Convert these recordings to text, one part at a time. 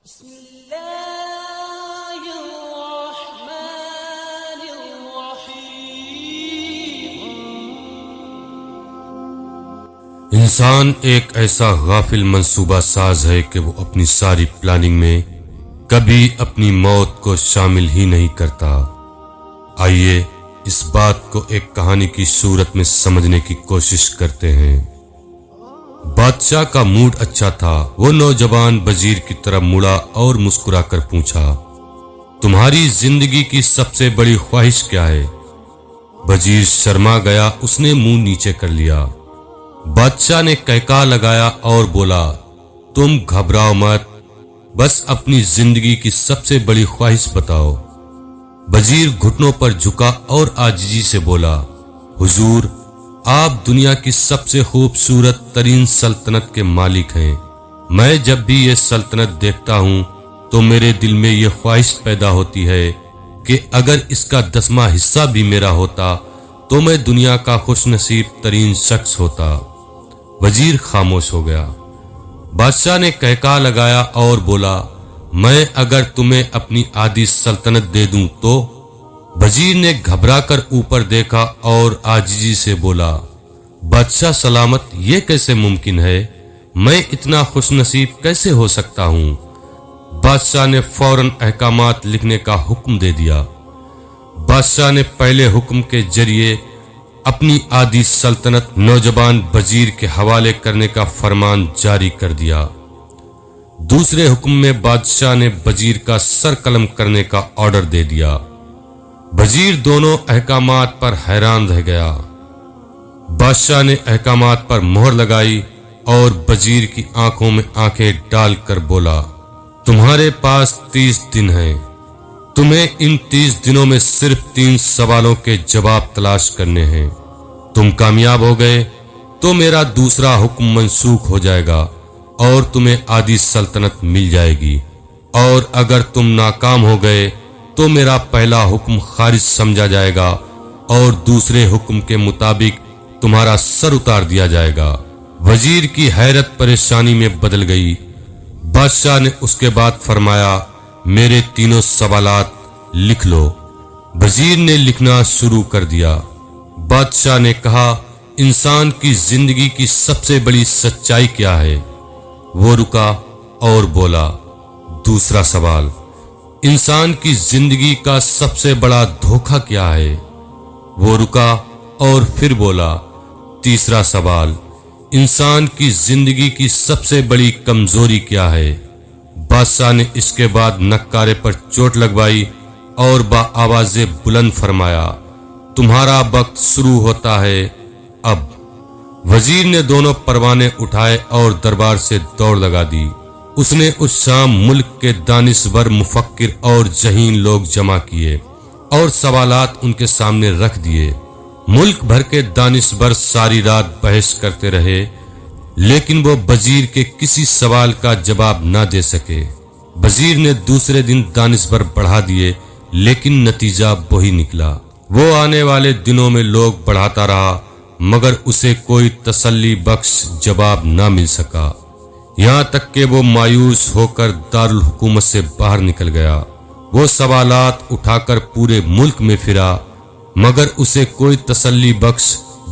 بسم اللہ الرحمن الرحیم۔ انسان ایک ایسا غافل منصوبہ ساز ہے کہ وہ اپنی ساری پلاننگ میں کبھی اپنی موت کو شامل ہی نہیں کرتا۔ آئیے اس بات کو ایک کہانی کی صورت میں سمجھنے کی کوشش کرتے ہیں۔ بادشاہ کا موڈ اچھا تھا۔ وہ نوجوان وزیر کی طرف مڑا اور مسکرا کر پوچھا، تمہاری زندگی کی سب سے بڑی خواہش کیا ہے؟ وزیر شرما گیا، اس نے منہ نیچے کر لیا۔ بادشاہ نے کہکا لگایا اور بولا، تم گھبراؤ مت، بس اپنی زندگی کی سب سے بڑی خواہش بتاؤ۔ وزیر گھٹنوں پر جھکا اور عاجزی سے بولا، حضور، آپ دنیا کی سب سے خوبصورت ترین سلطنت کے مالک ہیں۔ میں جب بھی یہ سلطنت دیکھتا ہوں تو میرے دل میں یہ خواہش پیدا ہوتی ہے کہ اگر اس کا 10واں حصہ بھی میرا ہوتا تو میں دنیا کا خوش نصیب ترین شخص ہوتا۔ وزیر خاموش ہو گیا۔ بادشاہ نے کہکا لگایا اور بولا، میں اگر تمہیں اپنی آدھی سلطنت دے دوں تو؟ وزیر نے گھبرا کر اوپر دیکھا اور عاجزی سے بولا، بادشاہ سلامت، یہ کیسے ممکن ہے؟ میں اتنا خوش نصیب کیسے ہو سکتا ہوں؟ بادشاہ نے فوراً احکامات لکھنے کا حکم دے دیا۔ بادشاہ نے پہلے حکم کے ذریعے اپنی آدھی سلطنت نوجوان وزیر کے حوالے کرنے کا فرمان جاری کر دیا۔ دوسرے حکم میں بادشاہ نے وزیر کا سر قلم کرنے کا آرڈر دے دیا۔ وزیر دونوں احکامات پر حیران رہ گیا۔ بادشاہ نے احکامات پر مہر لگائی اور وزیر کی آنکھوں میں آنکھیں ڈال کر بولا، تمہارے پاس 30 دن ہیں۔ تمہیں ان 30 دنوں میں صرف 3 سوالوں کے جواب تلاش کرنے ہیں۔ تم کامیاب ہو گئے تو میرا دوسرا حکم منسوخ ہو جائے گا اور تمہیں آدھی سلطنت مل جائے گی، اور اگر تم ناکام ہو گئے تو میرا پہلا حکم خارج سمجھا جائے گا اور دوسرے حکم کے مطابق تمہارا سر اتار دیا جائے گا۔ وزیر کی حیرت پریشانی میں بدل گئی۔ بادشاہ نے اس کے بعد فرمایا، میرے تینوں سوالات لکھ لو۔ وزیر نے لکھنا شروع کر دیا۔ بادشاہ نے کہا، انسان کی زندگی کی سب سے بڑی سچائی کیا ہے؟ وہ رکا اور بولا، دوسرا سوال، انسان کی زندگی کا سب سے بڑا دھوکہ کیا ہے؟ وہ رکا اور پھر بولا، تیسرا سوال، انسان کی زندگی کی سب سے بڑی کمزوری کیا ہے؟ بادشاہ نے اس کے بعد نکارے پر چوٹ لگوائی اور بآواز بلند فرمایا، تمہارا وقت شروع ہوتا ہے اب۔ وزیر نے دونوں پروانے اٹھائے اور دربار سے دوڑ لگا دی۔ اس نے اس شام ملک کے دانشور، مفکر اور ذہین لوگ جمع کیے اور سوالات ان کے سامنے رکھ دیے۔ ملک بھر کے دانشور ساری رات بحث کرتے رہے، لیکن وہ وزیر کے کسی سوال کا جواب نہ دے سکے۔ وزیر نے دوسرے دن دانشور بڑھا دیے، لیکن نتیجہ وہی نکلا۔ وہ آنے والے دنوں میں لوگ بڑھاتا رہا، مگر اسے کوئی تسلی بخش جواب نہ مل سکا، یہاں تک کہ وہ مایوس ہو کر دارالحکومت سے باہر نکل گیا۔ وہ سوالات اٹھا کر پورے ملک میں پھرا، مگر اسے کوئی تسلی بخش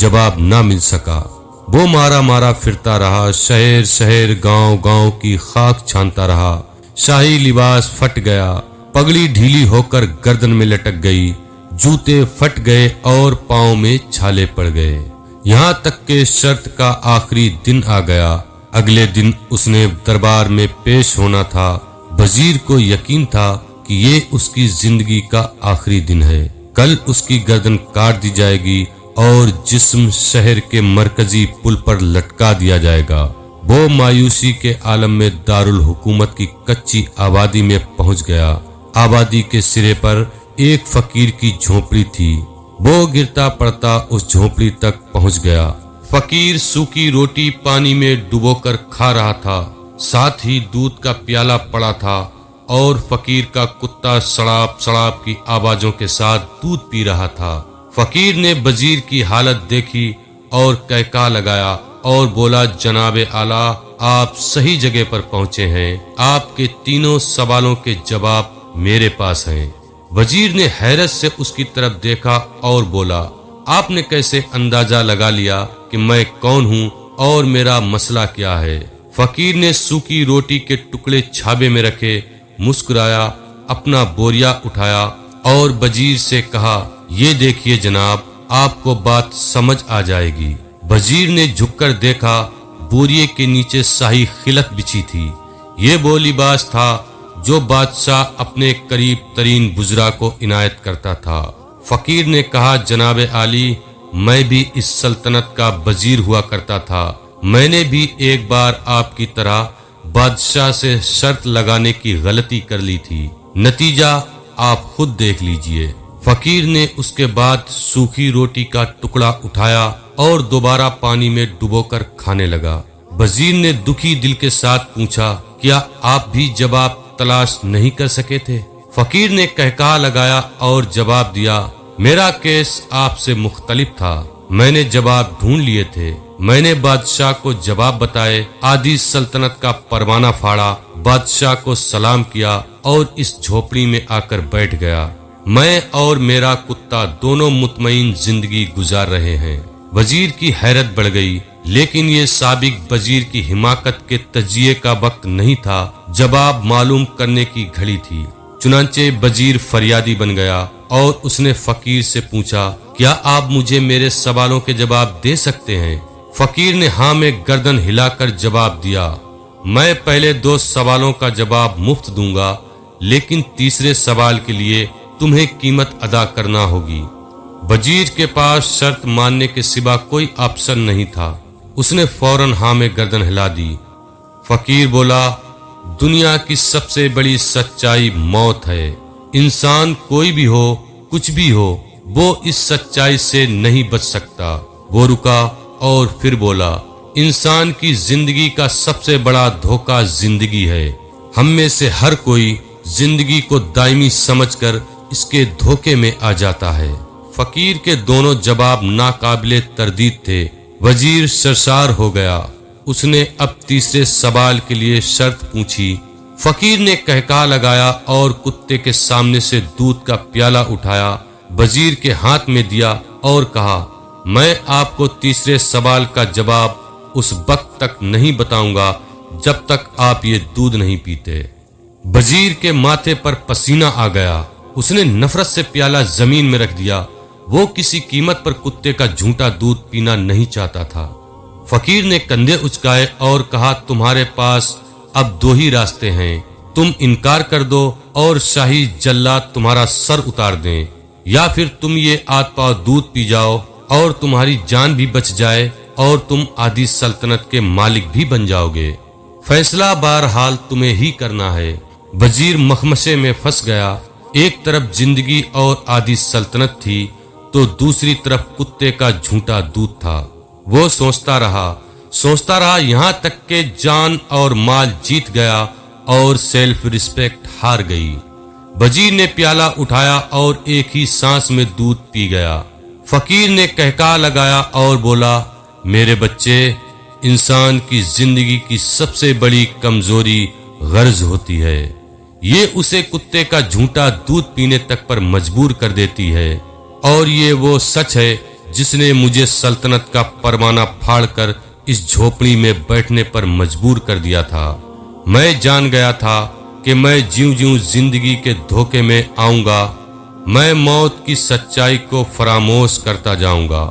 جواب نہ مل سکا۔ وہ مارا مارا پھرتا رہا، شہر شہر، گاؤں گاؤں کی خاک چھانتا رہا۔ شاہی لباس پھٹ گیا، پگڑی ڈھیلی ہو کر گردن میں لٹک گئی، جوتے پھٹ گئے اور پاؤں میں چھالے پڑ گئے، یہاں تک کہ شرط کا آخری دن آ گیا۔ اگلے دن اس نے دربار میں پیش ہونا تھا۔ وزیر کو یقین تھا کہ یہ اس کی زندگی کا آخری دن ہے۔ کل اس کی گردن کاٹ دی جائے گی اور جسم شہر کے مرکزی پل پر لٹکا دیا جائے گا۔ وہ مایوسی کے عالم میں دارالحکومت کی کچی آبادی میں پہنچ گیا۔ آبادی کے سرے پر ایک فقیر کی جھونپڑی تھی۔ وہ گرتا پڑتا اس جھونپڑی تک پہنچ گیا۔ فقیر سوکھی روٹی پانی میں ڈبو کر کھا رہا تھا، ساتھ ہی دودھ کا پیالہ پڑا تھا اور فقیر کا کتا سڑاپ سڑاپ کی آوازوں کے ساتھ دودھ پی رہا تھا۔ فقیر نے وزیر کی حالت دیکھی اور کہکا لگایا اور بولا، جناب اعلیٰ، آپ صحیح جگہ پر پہنچے ہیں، آپ کے تینوں سوالوں کے جواب میرے پاس ہیں۔ وزیر نے حیرت سے اس کی طرف دیکھا اور بولا، آپ نے کیسے اندازہ لگا لیا کہ میں کون ہوں اور میرا مسئلہ کیا ہے؟ فقیر نے سوکھی روٹی کے ٹکڑے چھابے میں رکھے، مسکرایا، اپنا بوریا اٹھایا اور وزیر سے کہا، یہ دیکھیے جناب، آپ کو بات سمجھ آ جائے گی۔ وزیر نے جھک کر دیکھا، بوریے کے نیچے شاہی خلعت بچھی تھی۔ یہ وہ لباس تھا جو بادشاہ اپنے قریب ترین وزراء کو عنایت کرتا تھا۔ فقیر نے کہا، جناب عالی، میں بھی اس سلطنت کا وزیر ہوا کرتا تھا۔ میں نے بھی ایک بار آپ کی طرح بادشاہ سے شرط لگانے کی غلطی کر لی تھی، نتیجہ آپ خود دیکھ لیجئے۔ فقیر نے اس کے بعد سوکھی روٹی کا ٹکڑا اٹھایا اور دوبارہ پانی میں ڈبو کر کھانے لگا۔ وزیر نے دکھی دل کے ساتھ پوچھا، کیا آپ بھی جواب تلاش نہیں کر سکے تھے؟ فقیر نے کہکہا لگایا اور جواب دیا، میرا کیس آپ سے مختلف تھا، میں نے جواب ڈھونڈ لیے تھے۔ میں نے بادشاہ کو جواب بتائے، آدھی سلطنت کا پروانہ پھاڑا، بادشاہ کو سلام کیا اور اس جھوپڑی میں آ کر بیٹھ گیا۔ میں اور میرا کتا دونوں مطمئن زندگی گزار رہے ہیں۔ وزیر کی حیرت بڑھ گئی، لیکن یہ سابق وزیر کی حماقت کے تجزیے کا وقت نہیں تھا، جواب معلوم کرنے کی گھڑی تھی۔ چنانچہ وزیر فریادی بن گیا اور اس نے فقیر سے پوچھا، کیا آپ مجھے میرے سوالوں کے جواب دے سکتے ہیں؟ فقیر نے ہاں میں گردن ہلا کر جواب دیا، میں پہلے 2 سوالوں کا جواب مفت دوں گا، لیکن تیسرے سوال کے لیے تمہیں قیمت ادا کرنا ہوگی۔ وزیر کے پاس شرط ماننے کے سوا کوئی آپشن نہیں تھا، اس نے فوراً ہاں میں گردن ہلا دی۔ فقیر بولا، دنیا کی سب سے بڑی سچائی موت ہے۔ انسان کوئی بھی ہو، کچھ بھی ہو، وہ اس سچائی سے نہیں بچ سکتا۔ وہ رکا اور پھر بولا، انسان کی زندگی کا سب سے بڑا دھوکہ زندگی ہے۔ ہم میں سے ہر کوئی زندگی کو دائمی سمجھ کر اس کے دھوکے میں آ جاتا ہے۔ فقیر کے دونوں جواب ناقابل تردید تھے۔ وزیر سرشار ہو گیا۔ اس نے اب تیسرے سوال کے لیے شرط پوچھی۔ فقیر نے کہکہا لگایا اور کتے کے سامنے سے دودھ کا پیالہ اٹھایا، وزیر کے ہاتھ میں دیا اور کہا، میں آپ کو تیسرے سوال کا جواب اس وقت تک نہیں بتاؤں گا جب تک آپ یہ دودھ نہیں پیتے۔ وزیر کے ماتھے پر پسینہ آ گیا۔ اس نے نفرت سے پیالہ زمین میں رکھ دیا۔ وہ کسی قیمت پر کتے کا جھوٹا دودھ پینا نہیں چاہتا تھا۔ فقیر نے کندھے اچکائے اور کہا، تمہارے پاس اب 2 ہی راستے ہیں، تم انکار کر دو اور شاہی جلاد تمہارا سر اتار دیں، یا پھر تم یہ آدھ پاؤ دودھ پی جاؤ اور تمہاری جان بھی بچ جائے اور تم آدھی سلطنت کے مالک بھی بن جاؤ گے۔ فیصلہ بہرحال تمہیں ہی کرنا ہے۔ وزیر مخمشے میں پھنس گیا۔ ایک طرف زندگی اور آدھی سلطنت تھی تو دوسری طرف کتے کا جھوٹا دودھ تھا۔ وہ سوچتا رہا یہاں تک کہ جان اور مال جیت گیا اور سیلف ریسپیکٹ ہار گئی۔ وزیر نے پیالہ اٹھایا اور ایک ہی سانس میں دودھ پی گیا۔ فقیر نے کہکہا لگایا اور بولا، میرے بچے، انسان کی زندگی کی سب سے بڑی کمزوری غرض ہوتی ہے۔ یہ اسے کتے کا جھوٹا دودھ پینے تک پر مجبور کر دیتی ہے، اور یہ وہ سچ ہے جس نے مجھے سلطنت کا پروانہ پھاڑ کر اس جھوپڑی میں بیٹھنے پر مجبور کر دیا تھا۔ میں جان گیا تھا کہ میں جیوں جیوں زندگی کے دھوکے میں آؤں گا، میں موت کی سچائی کو فراموش کرتا جاؤں گا،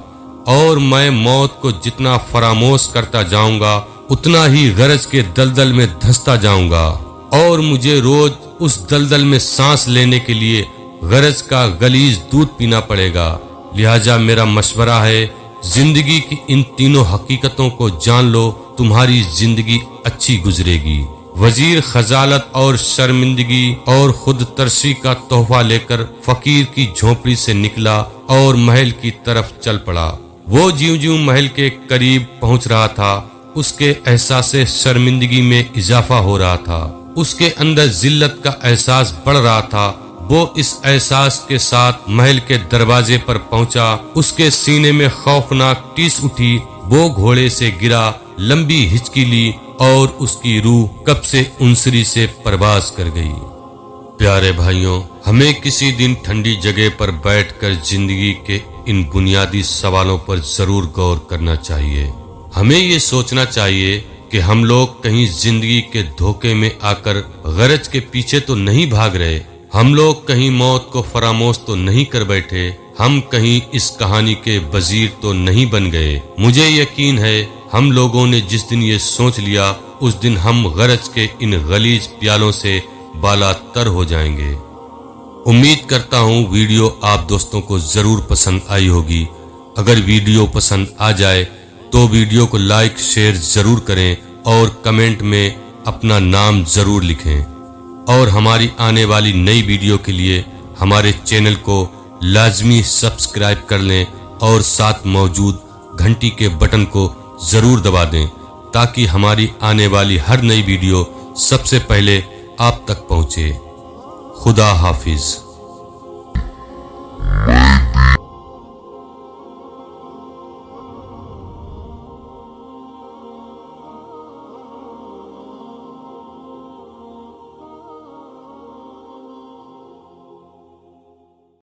اور میں موت کو جتنا فراموش کرتا جاؤں گا اتنا ہی غرض کے دلدل میں دھستا جاؤں گا، اور مجھے روز اس دلدل میں سانس لینے کے لیے غرض کا غلیظ دودھ پینا پڑے گا۔ لہٰذا میرا مشورہ ہے، زندگی کی ان تینوں حقیقتوں کو جان لو، تمہاری زندگی اچھی گزرے گی۔ وزیر خجالت اور شرمندگی اور خود ترسی کا تحفہ لے کر فقیر کی جھونپڑی سے نکلا اور محل کی طرف چل پڑا۔ وہ جیوں جیوں محل کے قریب پہنچ رہا تھا، اس کے احساس شرمندگی میں اضافہ ہو رہا تھا، اس کے اندر ذلت کا احساس بڑھ رہا تھا۔ وہ اس احساس کے ساتھ محل کے دروازے پر پہنچا، اس کے سینے میں خوفناک ٹیس اٹھی، وہ گھوڑے سے گرا، لمبی ہچکی لی اور اس کی روح کب سے انسری سے پرواز کر گئی۔ پیارے بھائیوں، ہمیں کسی دن ٹھنڈی جگہ پر بیٹھ کر زندگی کے ان بنیادی سوالوں پر ضرور غور کرنا چاہیے۔ ہمیں یہ سوچنا چاہیے کہ ہم لوگ کہیں زندگی کے دھوکے میں آ کر غرض کے پیچھے تو نہیں بھاگ رہے، ہم لوگ کہیں موت کو فراموش تو نہیں کر بیٹھے، ہم کہیں اس کہانی کے وزیر تو نہیں بن گئے۔ مجھے یقین ہے ہم لوگوں نے جس دن یہ سوچ لیا اس دن ہم غرض کے ان غلیظ پیالوں سے بالا تر ہو جائیں گے۔ امید کرتا ہوں ویڈیو آپ دوستوں کو ضرور پسند آئی ہوگی۔ اگر ویڈیو پسند آ جائے تو ویڈیو کو لائک شیئر ضرور کریں اور کمنٹ میں اپنا نام ضرور لکھیں، اور ہماری آنے والی نئی ویڈیو کے لیے ہمارے چینل کو لازمی سبسکرائب کر لیں اور ساتھ موجود گھنٹی کے بٹن کو ضرور دبا دیں تاکہ ہماری آنے والی ہر نئی ویڈیو سب سے پہلے آپ تک پہنچے۔ خدا حافظ۔